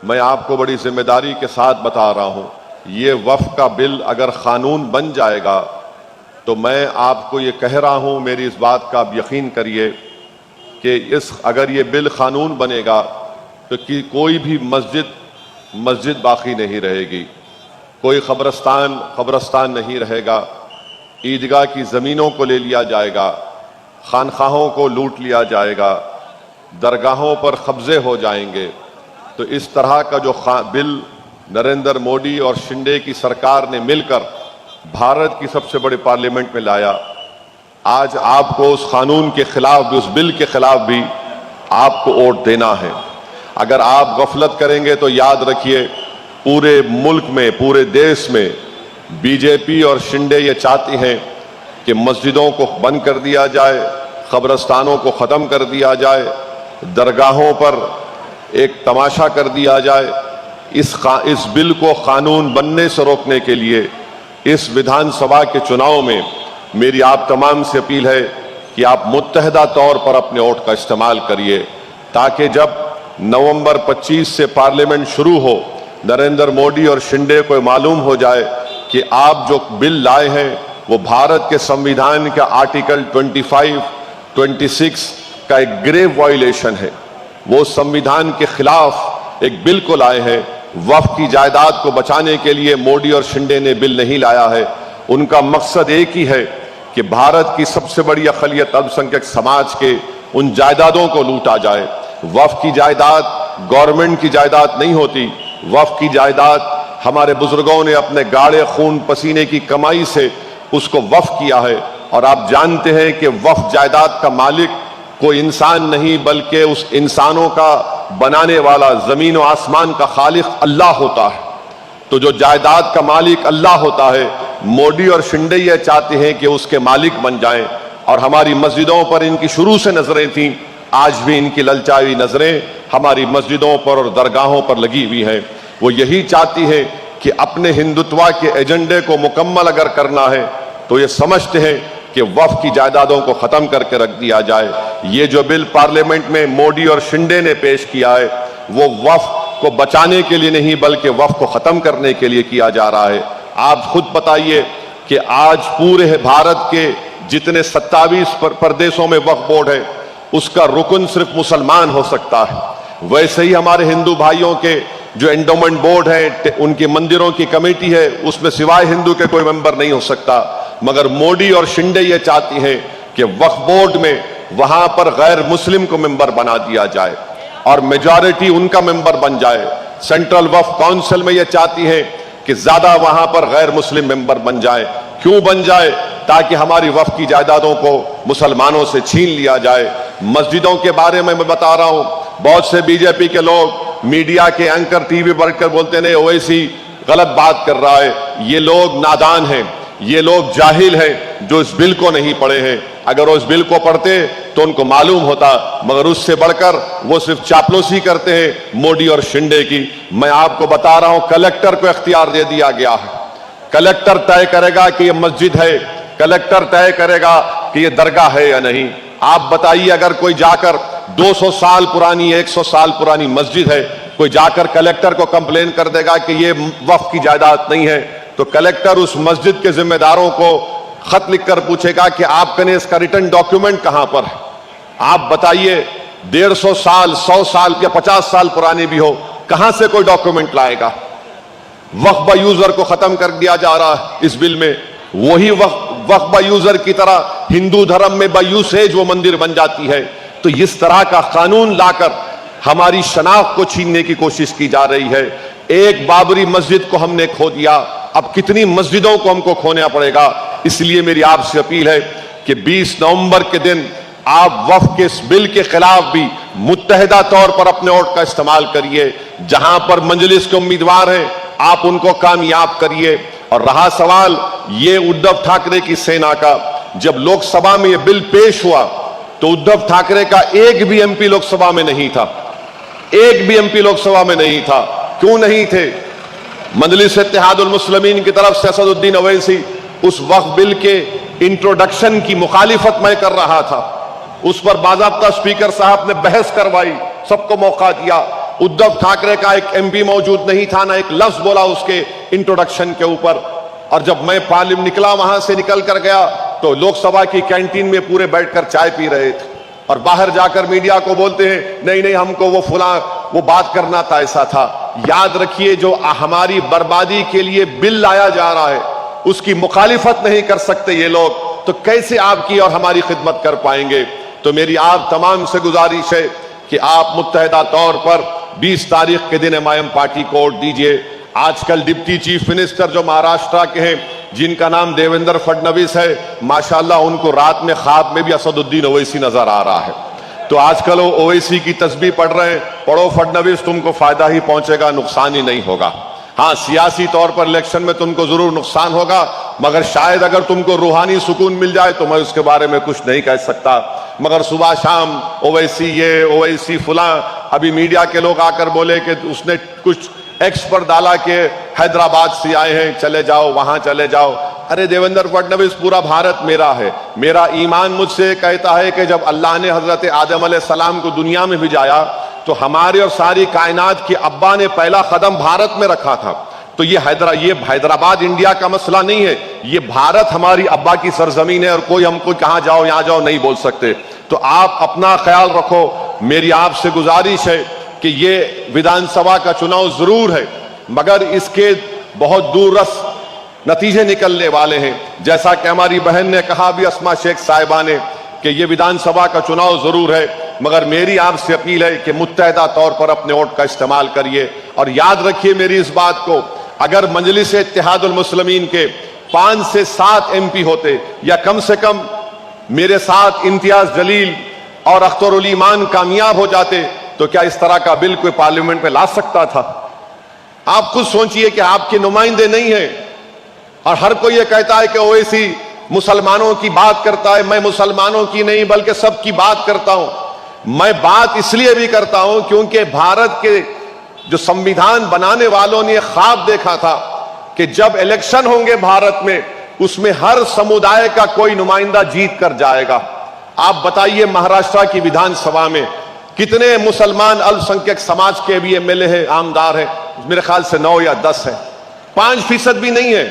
मैं आपको बड़ी जिम्मेदारी के साथ बता रहा हूं, ये वक्फ का बिल अगर कानून बन जाएगा तो मैं आपको ये कह रहा हूं, मेरी इस बात का आप यकीन करिए कि अगर ये बिल कानून बनेगा तो कोई भी मस्जिद बाकी नहीं रहेगी, कोई कब्रस्तान नहीं रहेगा, ईदगाह की ज़मीनों को ले लिया जाएगा, खानखाहों को लूट लिया जाएगा, दरगाहों पर कब्जे हो जाएंगे। तो इस तरह का जो बिल नरेंद्र मोदी और शिंदे की सरकार ने मिलकर भारत की सबसे बड़े पार्लियामेंट में लाया, आज आपको उस कानून के खिलाफ भी, उस बिल के खिलाफ भी आपको वोट देना है। अगर आप गफलत करेंगे तो याद रखिए, पूरे मुल्क में, पूरे देश में बीजेपी और शिंदे ये चाहती हैं कि मस्जिदों को बंद कर दिया जाए, कब्रस्तानों को ख़त्म कर दिया जाए, दरगाहों पर एक तमाशा कर दिया जाए। इस बिल को कानून बनने से रोकने के लिए इस विधानसभा के चुनाव में मेरी आप तमाम से अपील है कि आप मुत्तहदा तौर पर अपने वोट का इस्तेमाल करिए, ताकि जब नवंबर 25 से पार्लियामेंट शुरू हो, नरेंद्र मोदी और शिंदे को मालूम हो जाए कि आप जो बिल लाए हैं वो भारत के संविधान का आर्टिकल 25, 26 का एक ग्रेव वायलेशन है। वो संविधान के खिलाफ एक बिल को लाए हैं। वक्फ की जायदाद को बचाने के लिए मोदी और शिंदे ने बिल नहीं लाया है। उनका मकसद एक ही है कि भारत की सबसे बड़ी अक़लियत अल्पसंख्यक समाज के उन जायदादों को लूटा जाए। वक्फ की जायदाद गवर्नमेंट की जायदाद नहीं होती। वक्फ की जायदाद हमारे बुजुर्गों ने अपने गाढ़े खून पसीने की कमाई से उसको वक्फ किया है। और आप जानते हैं कि वक्फ जायदाद का मालिक कोई इंसान नहीं, बल्कि उस इंसानों का बनाने वाला, जमीन और आसमान का खालिक अल्लाह होता है। तो जो जायदाद का मालिक अल्लाह होता है, मोदी और शिंदे ये चाहते हैं कि उसके मालिक बन जाएं। और हमारी मस्जिदों पर इनकी शुरू से नजरें थीं, आज भी इनकी ललचाई नजरें हमारी मस्जिदों पर और दरगाहों पर लगी हुई हैं। वो यही चाहती है कि अपने हिंदुत्व के एजेंडे को मुकम्मल अगर करना है तो ये समझते हैं कि वक्फ की जायदादों को खत्म करके रख दिया जाए। ये जो बिल पार्लियामेंट में मोदी और शिंदे ने पेश किया है वो वक्फ को बचाने के लिए नहीं, बल्कि वक्फ को खत्म करने के लिए किया जा रहा है। आप खुद बताइए कि आज पूरे भारत के जितने 27 प्रदेशों में वक्फ बोर्ड है, उसका रुकन सिर्फ मुसलमान हो सकता है। वैसे ही हमारे हिंदू भाइयों के जो एंडोमेंट बोर्ड है, उनके मंदिरों की कमेटी है, उसमें सिवाय हिंदू के कोई मेंबर नहीं हो सकता। मगर मोदी और शिंदे ये चाहती हैं कि वक्फ बोर्ड में वहां पर गैर मुस्लिम को मेंबर बना दिया जाए और मेजॉरिटी उनका मेंबर बन जाए। सेंट्रल वक्फ काउंसिल में ये चाहती है कि ज्यादा वहां पर गैर मुस्लिम मेंबर बन जाए। क्यों बन जाए? ताकि हमारी वक्फ की जायदादों को मुसलमानों से छीन लिया जाए। मस्जिदों के बारे में मैं बता रहा हूं, बहुत से बीजेपी के लोग मीडिया के एंकर टीवी पर कर बोलते नहीं, ओवैसी गलत बात कर रहा है। ये लोग नादान हैं, ये लोग जाहिल हैं जो इस बिल को नहीं पढ़े हैं। अगर वो इस बिल को पढ़ते तो उनको मालूम होता, मगर उससे बढ़कर वो सिर्फ चापलूसी करते हैं मोदी और शिंदे की। मैं आपको बता रहा हूं, कलेक्टर को इख्तियार दे दिया गया है। कलेक्टर तय करेगा कि ये मस्जिद है, कलेक्टर तय करेगा कि ये दरगाह है या नहीं। आप बताइए, अगर कोई जाकर 200 साल पुरानी, 100 साल पुरानी मस्जिद है, कोई जाकर कलेक्टर को कंप्लेन कर देगा कि ये वक्फ की जायदाद नहीं है, तो कलेक्टर उस मस्जिद के जिम्मेदारों को खत लिखकर पूछेगा कि आपके इसका रिटर्न डॉक्यूमेंट कहां पर है। आप बताइए, 150 साल, 100 साल या 50 साल पुरानी भी हो, कहां से कोई डॉक्यूमेंट लाएगा? वक्फ बाय यूजर को खत्म कर दिया जा रहा है इस बिल में। वही वक्फ बाय यूजर की तरह हिंदू धर्म में बाय यूसेज वो मंदिर बन जाती है। तो इस तरह का कानून लाकर हमारी शनाख्त को छीनने की कोशिश की जा रही है। एक बाबरी मस्जिद को हमने खो दिया, अब कितनी मस्जिदों को हमको खोना पड़ेगा। इसलिए मेरी आपसे अपील है कि 20 नवंबर के दिन आप वक्फ के इस बिल के खिलाफ भी मुत्तहिदा तौर पर अपने वोट का इस्तेमाल करिए। जहां पर मजलिस के उम्मीदवार हैं, आप उनको कामयाब करिए। और रहा सवाल ये उद्धव ठाकरे की सेना का, जब लोकसभा में यह बिल पेश हुआ तो उद्धव ठाकरे का एक भी एमपी लोकसभा में नहीं था। एक भी एमपी लोकसभा में नहीं था। क्यों नहीं थे? मजलिस इत्तेहादुल मुस्लिमीन की तरफ से असदुद्दीन ओवैसी उस वक्फ बिल के इंट्रोडक्शन की मुखालिफत मैं कर रहा था। उस पर बाज़ाब्ता स्पीकर साहब ने बहस करवाई, सबको मौका दिया। उद्धव ठाकरे का एक एमपी मौजूद नहीं था, ना एक लफ्ज बोला उसके इंट्रोडक्शन के ऊपर। और जब मैं पार्लियामेंट निकला, वहां से निकल कर गया तो लोकसभा की कैंटीन में पूरे बैठकर चाय पी रहे थे और बाहर जाकर मीडिया को बोलते हैं नहीं नहीं हमको वो फुला वो बात करना था, ऐसा था। याद रखिए, जो हमारी बर्बादी के लिए बिल लाया जा रहा है उसकी मुखालिफत नहीं कर सकते ये लोग, तो कैसे आपकी और हमारी खिदमत कर पाएंगे। तो मेरी आप तमाम से गुजारिश है कि आप मुत्तहिदा तौर पर 20 तारीख के दिन एमआईएम पार्टी को वोट दीजिए। आजकल डिप्टी चीफ मिनिस्टर जो महाराष्ट्र के हैं, जिनका नाम देवेंद्र फडणवीस है, माशाल्लाह उनको रात में ख्वाब में भी असदुद्दीन ओवैसी नजर आ रहा है। तो आजकल वो ओवैसी की तस्बीह पढ़ रहे हैं, पढ़ो फडणवीस, तुमको फायदा ही पहुंचेगा, नुकसान ही नहीं होगा। हाँ, सियासी तौर पर इलेक्शन में तुमको जरूर नुकसान होगा, मगर शायद अगर तुमको रूहानी सुकून मिल जाए तो मैं उसके बारे में कुछ नहीं कह सकता। मगर सुबह शाम ओवैसी ये ओवैसी फुला, अभी मीडिया के लोग आकर बोले कि उसने कुछ एक्स पर डाला के हैदराबाद से आए हैं, चले जाओ वहां चले जाओ। अरे देवेंद्र फडणवीस, पूरा भारत मेरा है। मेरा ईमान मुझसे कहता है कि जब अल्लाह ने हजरत आदम अलैहिस्सलाम को दुनिया में भिजाया तो हमारे और सारी कायनात के अब्बा ने पहला कदम भारत में रखा था। तो ये हैदराबाद इंडिया का मसला नहीं है, ये भारत हमारी अब्बा की सरजमीन है और कोई हमको कहां जाओ यहां जाओ नहीं बोल सकते। तो आप अपना ख्याल रखो। मेरी आपसे गुजारिश है कि ये विधानसभा का चुनाव जरूर है, मगर इसके बहुत दूररस नतीजे निकलने वाले हैं। जैसा कि हमारी बहन ने कहा भी, अस्मा शेख साहिबा ने, कि ये विधानसभा का चुनाव जरूर है, मगर मेरी आपसे अपील है कि मुत्तहिदा तौर पर अपने वोट का इस्तेमाल करिए। और याद रखिए मेरी इस बात को, अगर मजलिस इत्तेहादुल मुस्लिमीन के 5 से 7 MP होते, या कम से कम मेरे साथ इम्तियाज जलील और अख्तरुल ईमान कामयाब हो जाते, तो क्या इस तरह का बिल कोई पार्लियामेंट में ला सकता था? आप खुद सोचिए कि आपके नुमाइंदे नहीं है और हर कोई ये कहता है कि ओवैसी मुसलमानों की बात करता है। मैं मुसलमानों की नहीं बल्कि सबकी बात करता हूं। मैं बात इसलिए भी करता हूं क्योंकि भारत के जो संविधान बनाने वालों ने ख्वाब देखा था कि जब इलेक्शन होंगे भारत में, उसमें हर समुदाय का कोई नुमाइंदा जीत कर जाएगा। आप बताइए, महाराष्ट्र की विधानसभा में कितने मुसलमान अल्पसंख्यक समाज के भी MLA है, आमदार है? मेरे ख्याल से 9 या 10 है। 5% भी नहीं है,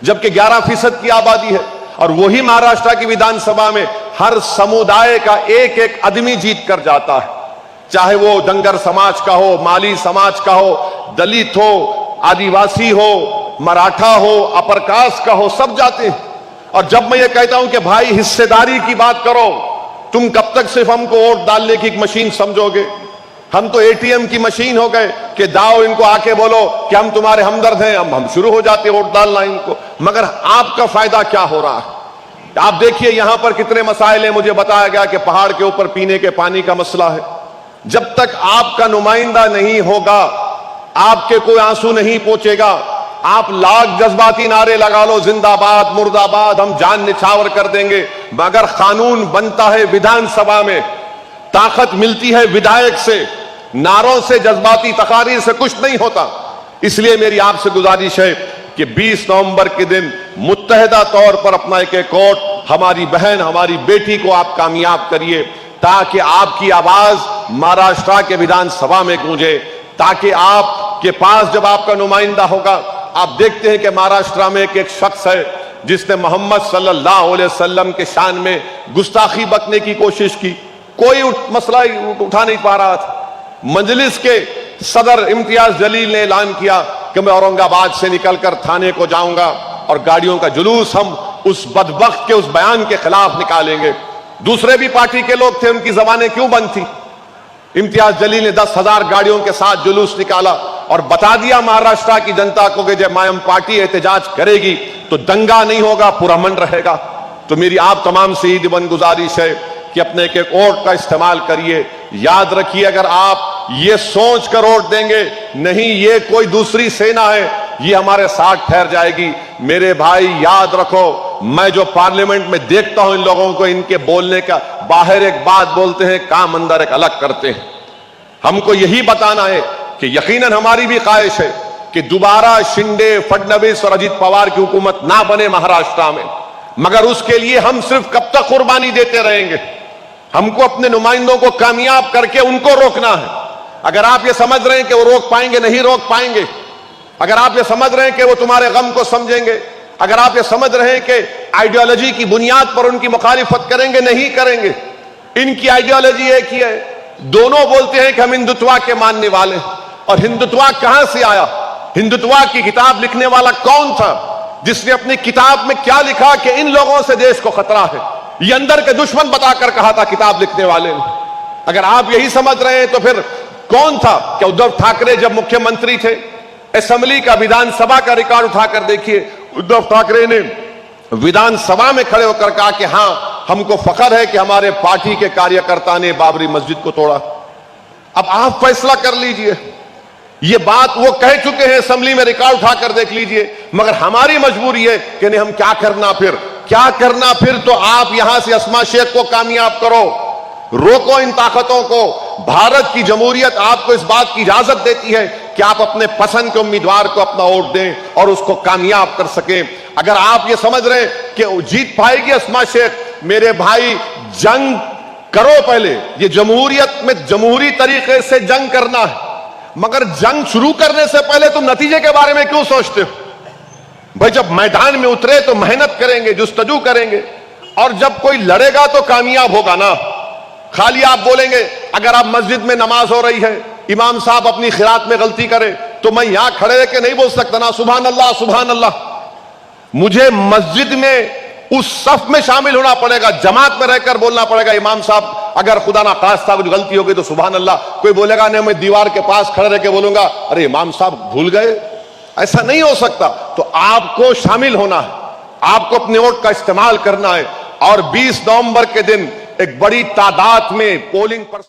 जबकि 11% की आबादी है। और वही महाराष्ट्र की विधानसभा में हर समुदाय का एक एक आदमी जीत कर जाता है, चाहे वो डंगर समाज का हो, माली समाज का हो, दलित हो, आदिवासी हो, मराठा हो, अपर कास्ट का हो, सब जाते हैं। और जब मैं ये कहता हूं कि भाई हिस्सेदारी की बात करो, तुम कब तक सिर्फ हमको वोट डालने की एक मशीन समझोगे? हम तो ATM की मशीन हो गए कि दाओ इनको आके बोलो कि हम तुम्हारे हमदर्द हैं, हम शुरू हो जाते वोट डालना इनको। मगर आपका फायदा क्या हो रहा है? आप देखिए यहां पर कितने मसाइल हैं। मुझे बताया गया कि पहाड़ के ऊपर पीने के पानी का मसला है। जब तक आपका नुमाइंदा नहीं होगा, आपके कोई आंसू नहीं पहुंचेगा। आप लाख जज्बाती नारे लगा लो, जिंदाबाद मुर्दाबाद, हम जान निछावर कर देंगे, मगर कानून बनता है विधानसभा में, ताकत मिलती है विधायक से, नारों से, जज्बाती तकारीर से कुछ नहीं होता। इसलिए मेरी आपसे गुजारिश है कि 20 नवंबर के दिन मुत्तहिदा तौर पर अपना एक एक वोट हमारी बहन, हमारी बेटी को आप कामयाब करिए, ताकि आपकी आवाज महाराष्ट्र के विधानसभा में गूंजे, ताकि आपके पास जब आपका नुमाइंदा होगा, आप देखते हैं कि महाराष्ट्र में एक शख्स है जिसने मोहम्मद सल्लल्लाहु अलैहि वसल्लम के शान में गुस्ताखी बकने की कोशिश की, कोई मसला उठा नहीं पा रहा था। मजलिस के सदर इम्तियाज जलील ने ऐलान किया कि मैं औरंगाबाद से निकलकर थाने को जाऊंगा और गाड़ियों का जुलूस हम उस बदबख्त के उस बयान के खिलाफ निकालेंगे। दूसरे भी पार्टी के लोग थे, उनकी जबानें क्यों बंद थी? इम्तियाज जलील ने 10,000 गाड़ियों के साथ जुलूस निकाला और बता दिया महाराष्ट्र की जनता को कि जब एमआईएम पार्टी एहतजाज करेगी तो दंगा नहीं होगा, पुरअमन रहेगा। तो मेरी आप तमाम से ईद बन गुजारिश है कि अपने एक एक वोट का इस्तेमाल करिए। याद रखिए, अगर आप ये सोच कर वोट देंगे, नहीं ये कोई दूसरी सेना है, ये हमारे साथ ठहर जाएगी। मेरे भाई याद रखो, मैं जो पार्लियामेंट में देखता हूं इन लोगों को, इनके बोलने का, बाहर एक बात बोलते हैं, काम अंदर एक अलग करते हैं। हमको यही बताना है कि यकीनन हमारी भी ख्वाहिश है कि दोबारा शिंदे, फडणवीस और अजित पवार की हुकूमत ना बने महाराष्ट्र में, मगर उसके लिए हम सिर्फ कब तक कुर्बानी देते रहेंगे? हमको अपने नुमाइंदों को कामयाब करके उनको रोकना है। अगर आप ये समझ रहे हैं कि वो रोक पाएंगे, नहीं रोक पाएंगे। अगर आप ये समझ रहे हैं कि वो तुम्हारे गम को समझेंगे, अगर आप ये समझ रहे हैं कि आइडियोलॉजी की बुनियाद पर उनकी मुखालिफत करेंगे, नहीं करेंगे। इनकी आइडियोलॉजी एक ही है, दोनों बोलते हैं कि हम हिंदुत्व के मानने वाले हैं। और हिंदुत्व कहां से आया? हिंदुत्व की किताब लिखने वाला कौन था? जिसने अपनी किताब में क्या लिखा कि इन लोगों से देश को खतरा है, ये अंदर के दुश्मन बताकर कहा था किताब लिखने वाले ने। अगर आप यही समझ रहे हैं तो फिर कौन था? क्या उद्धव ठाकरे जब मुख्यमंत्री थे, असेंबली का, विधानसभा का रिकॉर्ड उठाकर देखिए, उद्धव ठाकरे ने विधानसभा में खड़े होकर कहा कि हां, हमको फख्र है कि हमारे पार्टी के कार्यकर्ता ने बाबरी मस्जिद को तोड़ा। अब आप फैसला कर लीजिए, ये बात वो कह चुके हैं असेंबली में, रिकॉर्ड उठाकर देख लीजिए। मगर हमारी मजबूरी है कि नहीं, हम क्या करना फिर, क्या करना फिर? तो आप यहां से अस्मा शेख को कामयाब करो, रोको इन ताकतों को। भारत की जमहूरियत आपको इस बात की इजाजत देती है कि आप अपने पसंद के उम्मीदवार को अपना वोट दें और उसको कामयाब कर सकें। अगर आप ये समझ रहे हैं कि जीत पाएगी अस्मा शेख, मेरे भाई, जंग करो पहले। ये जमहूरियत में जमहूरी तरीके से जंग करना है, मगर जंग शुरू करने से पहले तुम नतीजे के बारे में क्यों सोचते हो? भाई, जब मैदान में उतरे तो मेहनत करेंगे, जुस्तजू करेंगे, और जब कोई लड़ेगा तो कामयाब होगा ना। खाली आप बोलेंगे, अगर आप मस्जिद में नमाज हो रही है, इमाम साहब अपनी खिरात में गलती करे, तो मैं यहां खड़े रहकर नहीं बोल सकता ना सुभान अल्लाह सुभान अल्लाह। मुझे मस्जिद में उस सफ में शामिल होना पड़ेगा, जमात में रहकर बोलना पड़ेगा, इमाम साहब अगर खुदा ना खास्ता कुछ गलती हो गई तो सुभान अल्लाह। कोई बोलेगा नहीं, मैं दीवार के पास खड़े रह के बोलूंगा, अरे इमाम साहब भूल गए, ऐसा नहीं हो सकता। तो आपको शामिल होना है, आपको अपने वोट का इस्तेमाल करना है। और 20 नवंबर के दिन एक बड़ी तादाद में पोलिंग पर